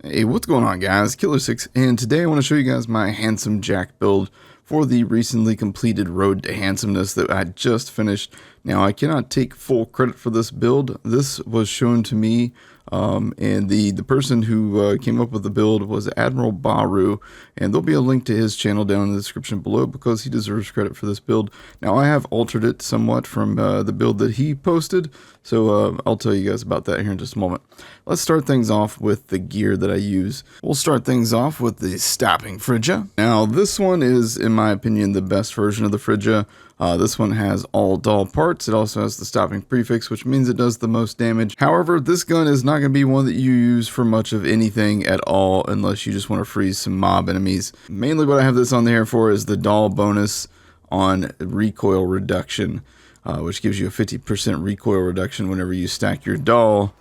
Hey, what's going on, guys? Killer6, and today I want to show you guys my Handsome Jack build for the recently completed Road to Handsomeness that I just finished. Now, I cannot take full credit for this build. This was shown to me, and the person who came up with the build was Admiral Baru, and there'll be a link to his channel down in the description below because he deserves credit for this build. Now, I have altered it somewhat from the build that he posted, so I'll tell you guys about that here in just a moment. Let's start things off with the gear that I use. We'll start things off with the Stopping Frigga. Now, this one is, in my opinion, the best version of the Frigga. This one has all doll parts. It also has the stopping prefix, which means it does the most damage. However, this gun is not going to be one that you use for much of anything at all unless you just want to freeze some mob enemies. Mainly what I have this on there for is the doll bonus on recoil reduction, which gives you a 50% recoil reduction whenever you stack your doll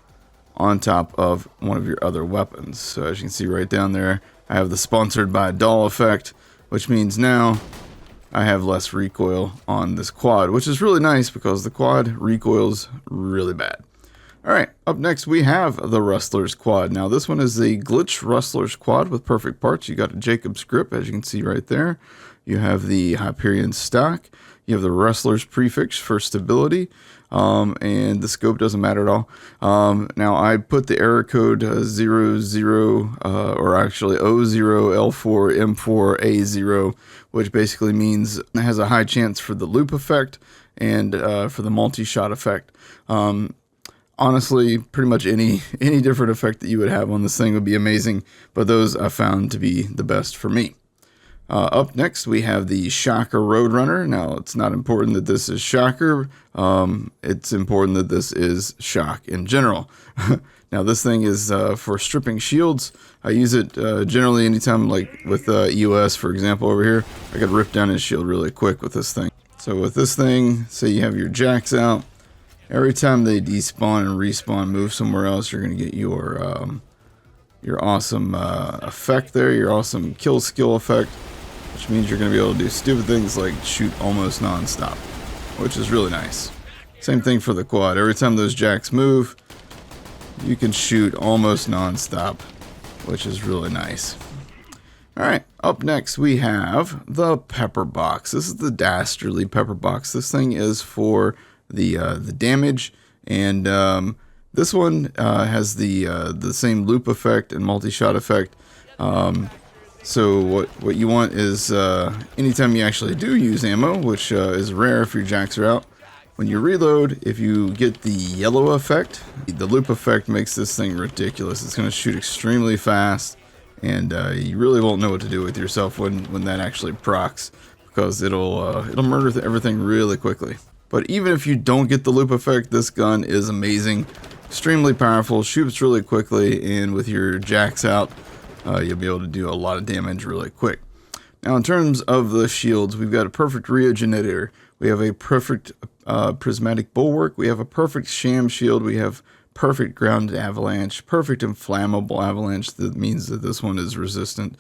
on top of one of your other weapons. So as you can see right down there, I have the sponsored by doll effect, which means now I have less recoil on this quad, which is really nice because the quad recoils really bad. Alright, up next we have the Rustler's Quad. Now this one is a glitch Rustler's Quad with perfect parts. You got a Jacob's grip, as you can see right there. You have the Hyperion stock. You have the Rustler's prefix for stability. And the scope doesn't matter at all. Now I put the error code 00, or actually 00L4M4A0, which basically means it has a high chance for the loop effect and for the multi-shot effect. Honestly, pretty much any different effect that you would have on this thing would be amazing, but those I found to be the best for me. Up next, we have the Shocker Roadrunner. Now, it's not important that this is Shocker. It's important that this is Shock in general. Now, this thing is for stripping shields. I use it generally anytime, like with EOS, for example, over here. I could rip down his shield really quick with this thing. So with this thing, say you have your jacks out. Every time they despawn and respawn, move somewhere else, you're going to get your awesome effect there, your awesome kill skill effect. Which means you're going to be able to do stupid things like shoot almost non-stop, which is really nice. Same thing for the quad. Every time those jacks move, you can shoot almost non-stop, which is really nice. Alright, up next we have the Pepper Box. This is the Dastardly Pepper Box. This thing is for the damage, and this one has the same loop effect and multi-shot effect. So what you want is anytime you actually do use ammo, which is rare if your jacks are out, when you reload, if you get the yellow effect, the loop effect makes this thing ridiculous. It's going to shoot extremely fast, and you really won't know what to do with yourself when that actually procs, because it'll murder everything really quickly. But even if you don't get the loop effect, this gun is amazing, extremely powerful, shoots really quickly, and with your jacks out, you'll be able to do a lot of damage really quick. Now, in terms of the shields, we've got a perfect Reogenator. We have a perfect prismatic bulwark. We have a perfect sham shield. We have perfect grounded avalanche, perfect inflammable avalanche. That means that this one is resistant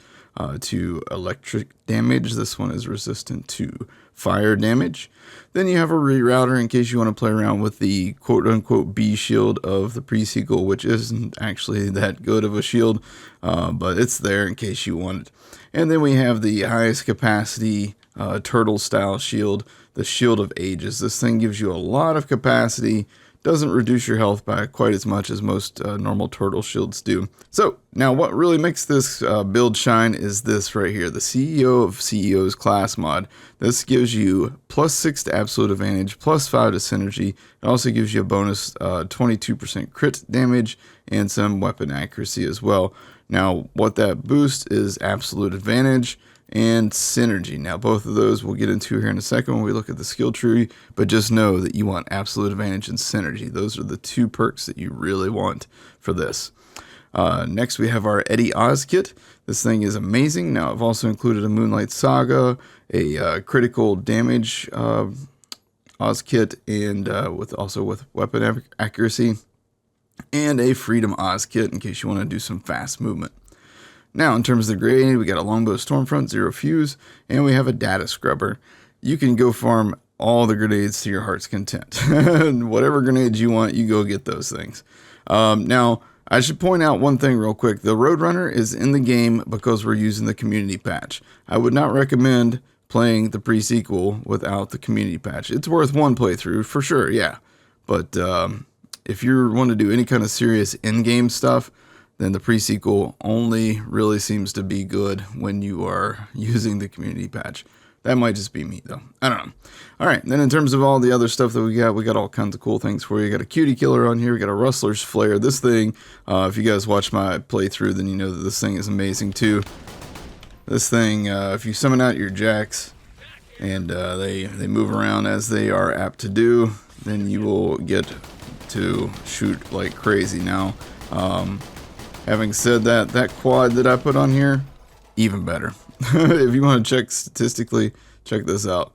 to electric damage. This one is resistant to fire damage. Then you have a rerouter in case you want to play around with the quote-unquote B shield of the Pre-Sequel, which isn't actually that good of a shield, but it's there in case you want it. And then we have the highest capacity turtle-style shield, the Shield of Ages. This thing gives you a lot of capacity, doesn't reduce your health by quite as much as most normal turtle shields do. So, now what really makes this build shine is this right here, the CEO of CEO's class mod. This gives you +6 to absolute advantage, +5 to synergy. It also gives you a bonus 22% crit damage and some weapon accuracy as well. Now, what that boosts is absolute advantage and synergy. Now, both of those we'll get into here in a second when we look at the skill tree, but just know that you want absolute advantage and synergy. Those are the two perks that you really want for this. Next, we have our Eddie Oz kit. This thing is amazing. Now, I've also included a Moonlight Saga, a critical damage Oz kit, and also with weapon accuracy, and a Freedom Oz kit in case you want to do some fast movement. Now, in terms of the grenade, we got a Longbow Stormfront, 0 fuse, and we have a Data Scrubber. You can go farm all the grenades to your heart's content. Whatever grenades you want, you go get those things. Now, I should point out one thing real quick. The Roadrunner is in the game because we're using the community patch. I would not recommend playing the pre-sequel without the community patch. It's worth one playthrough for sure, yeah. But if you want to do any kind of serious in-game stuff, then the pre-sequel only really seems to be good when you are using the community patch. That might just be me, though. I don't know. All right, then in terms of all the other stuff that we got all kinds of cool things for you. We got a cutie killer on here. We got a rustler's flare. This thing, if you guys watch my playthrough, then you know that this thing is amazing, too. This thing, if you summon out your jacks, and they move around as they are apt to do, then you will get to shoot like crazy. Now, having said that, that quad that I put on here, even better. If you want to check statistically, check this out.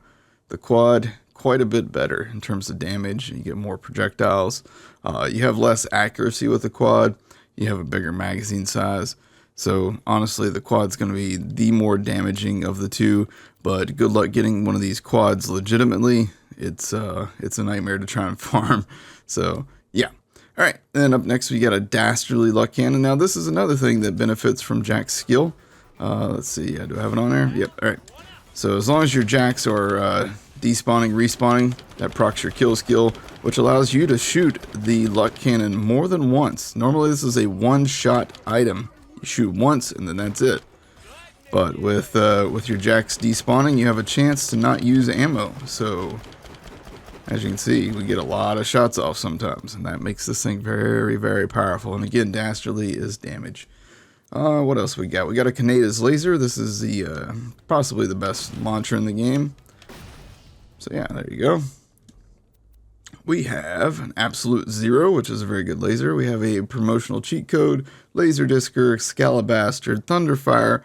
The quad, quite a bit better in terms of damage. You get more projectiles. You have less accuracy with the quad. You have a bigger magazine size. So honestly, the quad's going to be the more damaging of the two. But good luck getting one of these quads legitimately. It's a nightmare to try and farm. So yeah. All right. Then up next we got a dastardly luck cannon. Now this is another thing that benefits from Jack's skill. Let's see, do I have it on there? Yep, alright. So as long as your jacks are despawning, respawning, that procs your kill skill, which allows you to shoot the luck cannon more than once. Normally this is a one-shot item. You shoot once and then that's it. But with your jacks despawning, you have a chance to not use ammo. So as you can see, we get a lot of shots off sometimes, and that makes this thing very, very powerful. And again, dastardly is damage. What else we got? We got a Kaneda's laser. This is the possibly the best launcher in the game. So yeah, there you go. We have an Absolute Zero, which is a very good laser. We have a promotional cheat code, Laser Discer, Excalibastard, Thunderfire.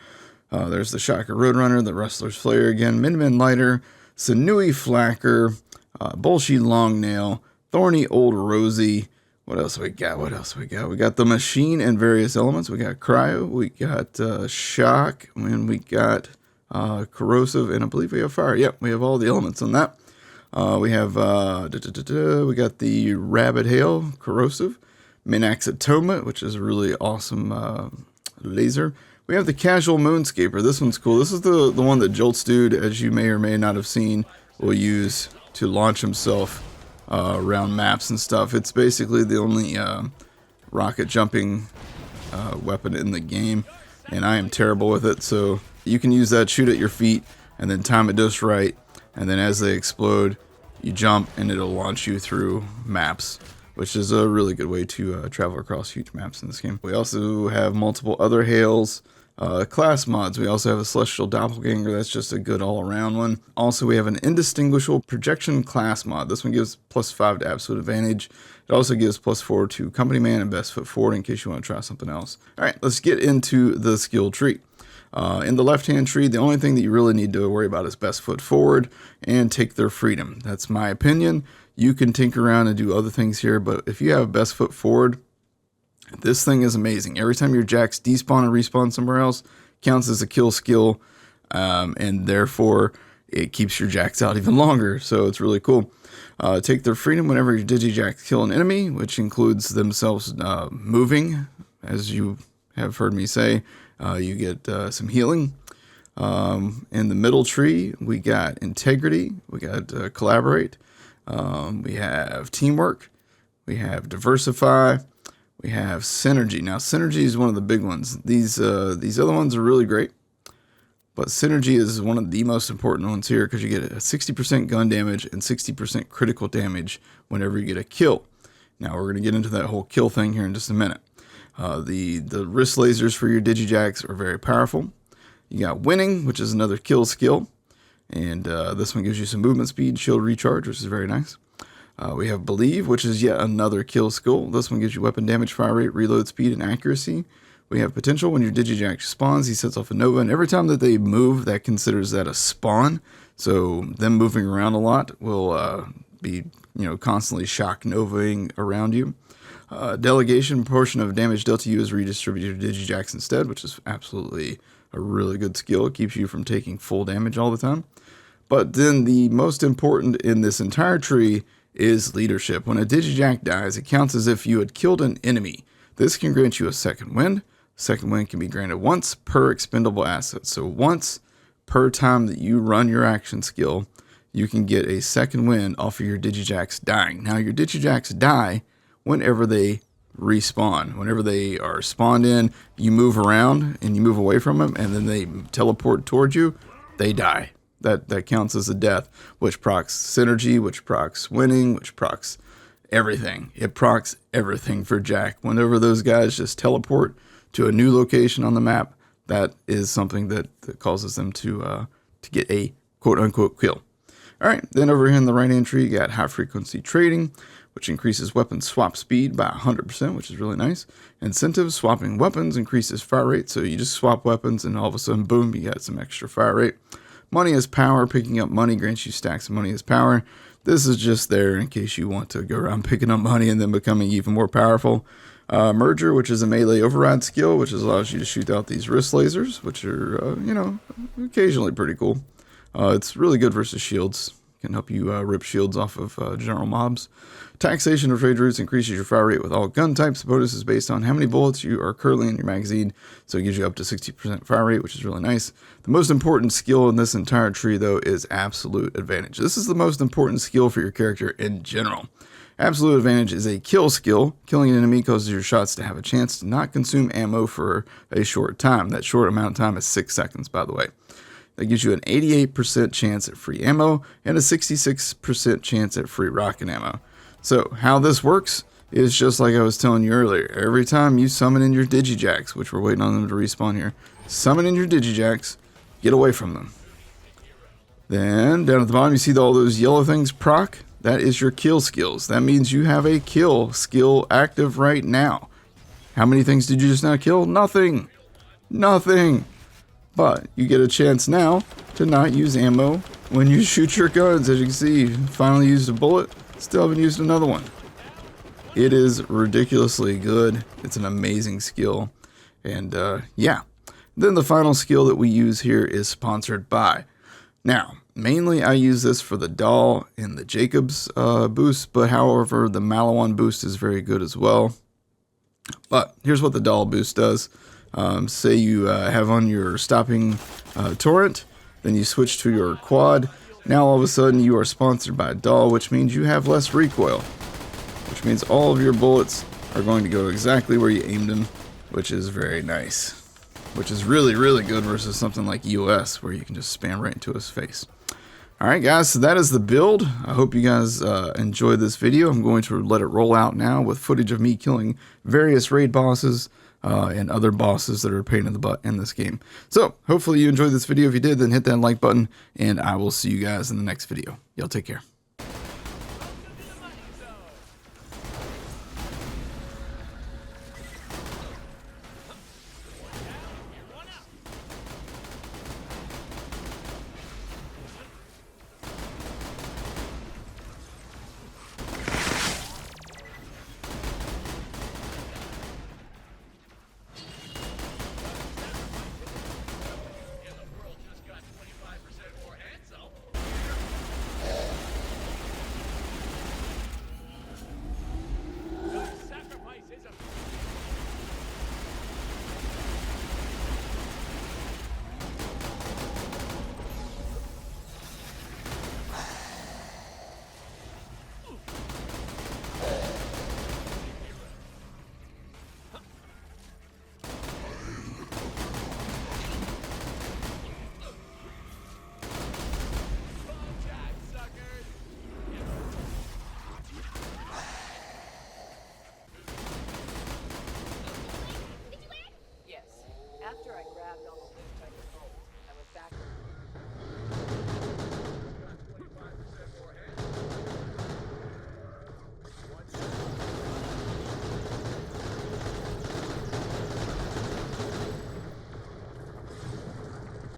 There's the Shocker Roadrunner, the Rustler's Flare again, Minmin Lighter, Sinewy Flacker, Bolshy Longnail, Thorny Old Rosie. What else we got? What else we got? We got the machine and various elements. We got cryo. We got shock. And we got corrosive. And I believe we have fire. Yep, we have all the elements on that. We have we got the rabbit hail, corrosive. Minaxatoma, which is a really awesome laser. We have the casual moonscaper. This one's cool. This is the one that Jolts Dude, as you may or may not have seen, will use to launch himself around maps and stuff. It's basically the only rocket jumping weapon in the game, and I am terrible with it. So you can use that, shoot at your feet, and then time it just right, and then as they explode, you jump and it'll launch you through maps, which is a really good way to travel across huge maps in this game. We also have multiple other hails. Class mods. We also have a Celestial Doppelganger. That's just a good all-around one. Also, we have an Indistinguishable Projection class mod. This one gives +5 to Absolute Advantage. It also gives +4 to Company Man and Best Foot Forward in case you want to try something else. All right, let's get into the skill tree. In the left-hand tree, the only thing that you really need to worry about is Best Foot Forward and Take Their Freedom. That's my opinion. You can tinker around and do other things here, but if you have Best Foot Forward, this thing is amazing. Every time your jacks despawn and respawn somewhere else, counts as a kill skill, and therefore it keeps your jacks out even longer. So it's really cool. Take Their Freedom whenever your digijacks kill an enemy, which includes themselves moving. As you have heard me say, you get some healing. In the middle tree, we got Integrity, we got Collaborate, we have Teamwork, we have Diversify, we have Synergy. Now, Synergy is one of the big ones. These other ones are really great, but Synergy is one of the most important ones here because you get a 60% gun damage and 60% critical damage whenever you get a kill. Now, we're going to get into that whole kill thing here in just a minute. The wrist lasers for your digijacks are very powerful. You got Winning, which is another kill skill, and this one gives you some movement speed, shield recharge, which is very nice. We have Believe, which is yet another kill skill. This one gives you weapon damage, fire rate, reload speed, and accuracy. We have Potential. When your digijack spawns, he sets off a nova, and every time that they move, that considers that a spawn. So them moving around a lot will be, constantly shock novaing around you. Delegation, portion of damage dealt to you is redistributed to digijacks instead, which is absolutely a really good skill. It keeps you from taking full damage all the time. But then the most important in this entire tree is Leadership. When a digijack dies, it counts as if you had killed an enemy. This can grant you a second wind. Second wind can be granted once per expendable asset. So once per time that you run your action skill, you can get a second wind off of your Digijacks dying. Now your Digijacks die whenever they respawn. Whenever they are spawned in, you move around and you move away from them, and then they teleport towards you, they die. That counts as a death, which procs synergy, which procs winning, which procs everything. It procs everything for Jack. Whenever those guys just teleport to a new location on the map, that is something that causes them to get a quote-unquote kill. All right, then over here in the right-hand tree, you got high-frequency trading, which increases weapon swap speed by 100%, which is really nice. Incentives, swapping weapons increases fire rate, so you just swap weapons and all of a sudden, boom, you got some extra fire rate. Money as power, picking up money grants you stacks of money as power. This is just there in case you want to go around picking up money and then becoming even more powerful. Merger, which is a melee override skill, which allows you to shoot out these wrist lasers, which are, occasionally pretty cool. It's really good versus shields. Can help you rip shields off of general mobs. Taxation of trade routes increases your fire rate with all gun types. Bonus is based on how many bullets you are currently in your magazine, so it gives you up to 60% fire rate, which is really nice. The most important skill in this entire tree, though, is absolute advantage. This is the most important skill for your character in general. Absolute advantage is a kill skill. Killing an enemy causes your shots to have a chance to not consume ammo for a short time. That short amount of time is 6 seconds, by the way. That gives you an 88% chance at free ammo and a 66% chance at free rocket ammo. So how this works is just like I was telling you earlier. Every time you summon in your Digijacks, which we're waiting on them to respawn here, summon in your Digijacks, get away from them. Then down at the bottom you see all those yellow things proc. That is your kill skills. That means you have a kill skill active right now. How many things did you just now kill? Nothing. Nothing. But you get a chance now to not use ammo when you shoot your guns. As you can see, you finally used a bullet, still haven't used another one. It is ridiculously good. It's an amazing skill. And yeah. Then the final skill that we use here is sponsored by. Now, mainly I use this for the Doll and the Jacobs boost, but however, the Malawan boost is very good as well. But here's what the Doll boost does. Say you have on your stopping torrent, then you switch to your quad. Now all of a sudden you are sponsored by a Doll, which means you have less recoil, which means all of your bullets are going to go exactly where you aimed them, which is very nice. Which is really, really good versus something like EOS, where you can just spam right into his face. Alright guys, so that is the build. I hope you guys enjoyed this video. I'm going to let it roll out now with footage of me killing various raid bosses and other bosses that are a pain in the butt in this game. So, hopefully you enjoyed this video. If you did, then hit that like button, and I will see you guys in the next video. Y'all take care. After I grabbed all the loot I could hold, I went back.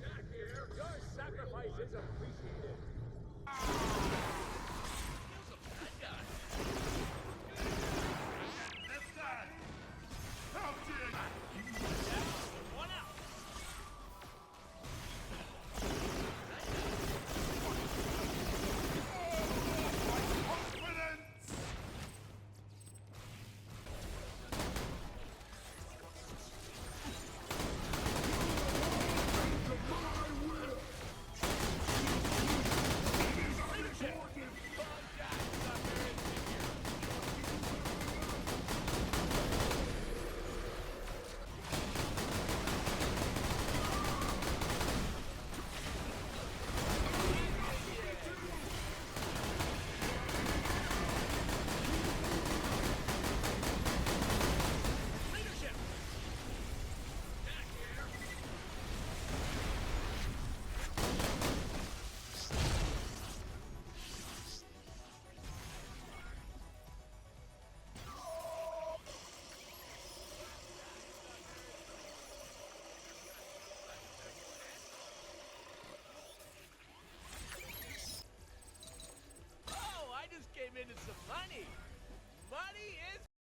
Back here, your sacrifice is appreciated.